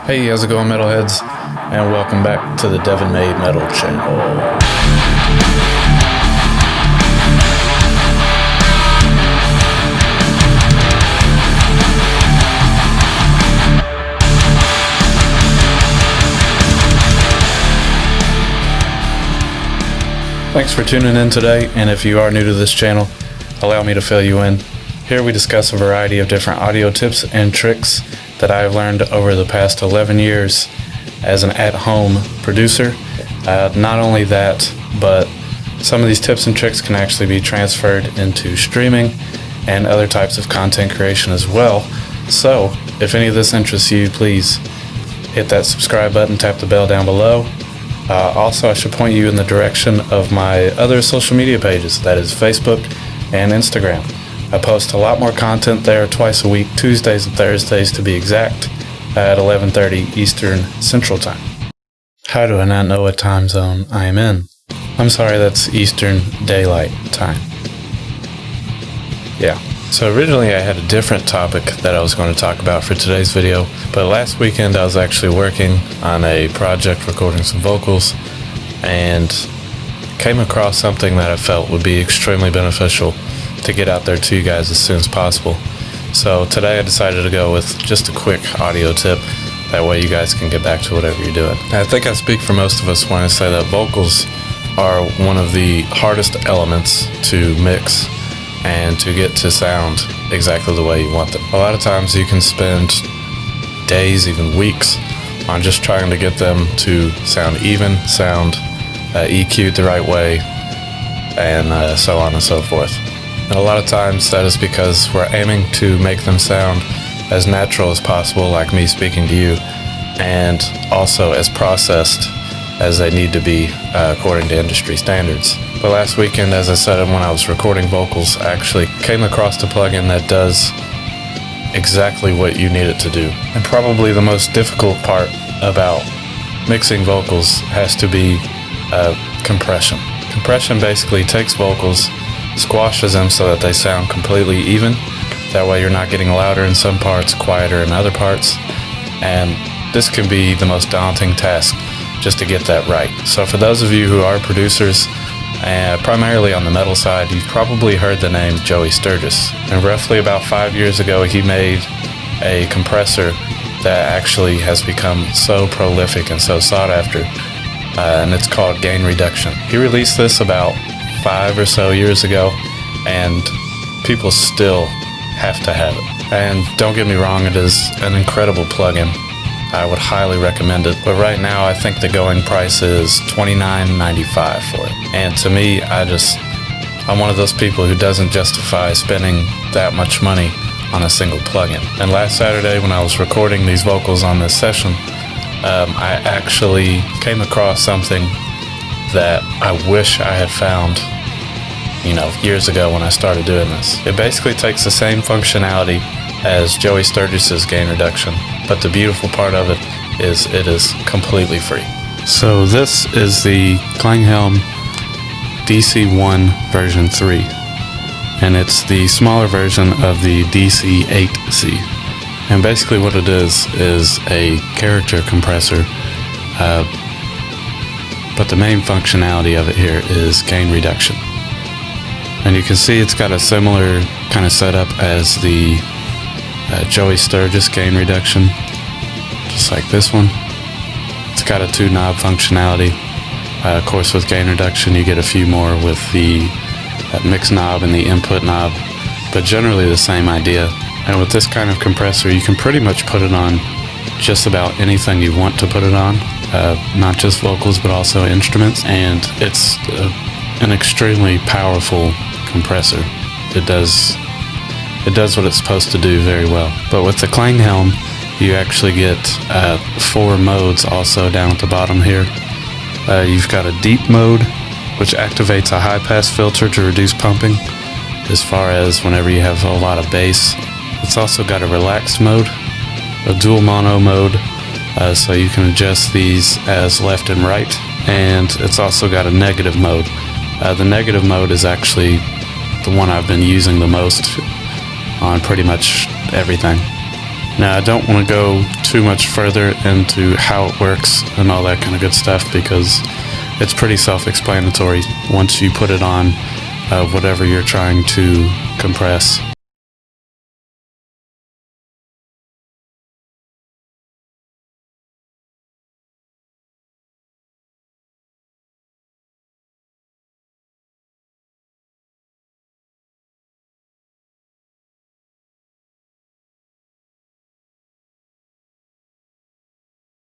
Hey, how's it going, metalheads? And welcome back to the Devin Made Metal channel. Thanks for tuning in today, and if you are new to this channel, allow me to fill you in. Here we discuss a variety of different audio tips and tricks that I have learned over the past 11 years as an at-home producer. Not only that, but some of these tips and tricks can actually be transferred into streaming and other types of content creation as well. So, if any of this interests you, please hit that subscribe button, tap the bell down below. Also, I should point you in the direction of my other social media pages, that is Facebook and Instagram. I post a lot more content there twice a week, Tuesdays and Thursdays to be exact, at 11:30 Eastern Central Time. How do I not know what time zone I am in? I'm sorry, that's Eastern Daylight Time. Yeah. So originally I had a different topic that I was going to talk about for today's video, but last weekend I was actually working on a project recording some vocals and came across something that I felt would be extremely beneficial to get out there to you guys as soon as possible. So today I decided to go with just a quick audio tip. That way you guys can get back to whatever you're doing. I think I speak for most of us when I say that vocals are one of the hardest elements to mix and to get to sound exactly the way you want them. A lot of times you can spend days, even weeks, on just trying to get them to sound even, sound EQ'd the right way, and so on and so forth. And a lot of times that is because we're aiming to make them sound as natural as possible, like me speaking to you, and also as processed as they need to be according to industry standards. But last weekend, as I said, when I was recording vocals, I actually came across a plugin that does exactly what you need it to do. And probably the most difficult part about mixing vocals has to be compression. Compression basically takes vocals, squashes them so that they sound completely even. That way you're not getting louder in some parts, quieter in other parts. And this can be the most daunting task just to get that right. So for those of you who are producers, primarily on the metal side, you've probably heard the name Joey Sturgis. And roughly about 5 years ago, he made a compressor that actually has become so prolific and so sought after, and it's called Gain Reduction. He released this about 5 or so years ago, and people still have to have it. And don't get me wrong, it is an incredible plugin. I would highly recommend it, but right now I think the going price is $29.95 for it. And to me, I'm one of those people who doesn't justify spending that much money on a single plugin. And last Saturday when I was recording these vocals on this session, I actually came across something that I wish I had found, years ago when I started doing this. It basically takes the same functionality as Joey Sturgis's Gain Reduction, but the beautiful part of it is completely free. So this is the Klanghelm DC1 version 3, and it's the smaller version of the DC8C. And basically what it is a character compressor, but the main functionality of it here is gain reduction. And you can see it's got a similar kind of setup as the Joey Sturgis Gain Reduction, just like this one. It's got a 2-knob functionality. Of course, with gain reduction, you get a few more with the mix knob and the input knob, but generally the same idea. And with this kind of compressor, you can pretty much put it on just about anything you want to put it on, not just vocals, but also instruments. And it's an extremely powerful compressor. It does what it's supposed to do very well. But with the Klanghelm, you actually get 4 modes also down at the bottom here. You've got a deep mode, which activates a high-pass filter to reduce pumping, as far as whenever you have a lot of bass. It's also got a relaxed mode, a dual mono mode, so you can adjust these as left and right, and it's also got a negative mode. The negative mode is actually the one I've been using the most on pretty much everything. Now, I don't want to go too much further into how it works and all that kind of good stuff because it's pretty self-explanatory once you put it on whatever you're trying to compress.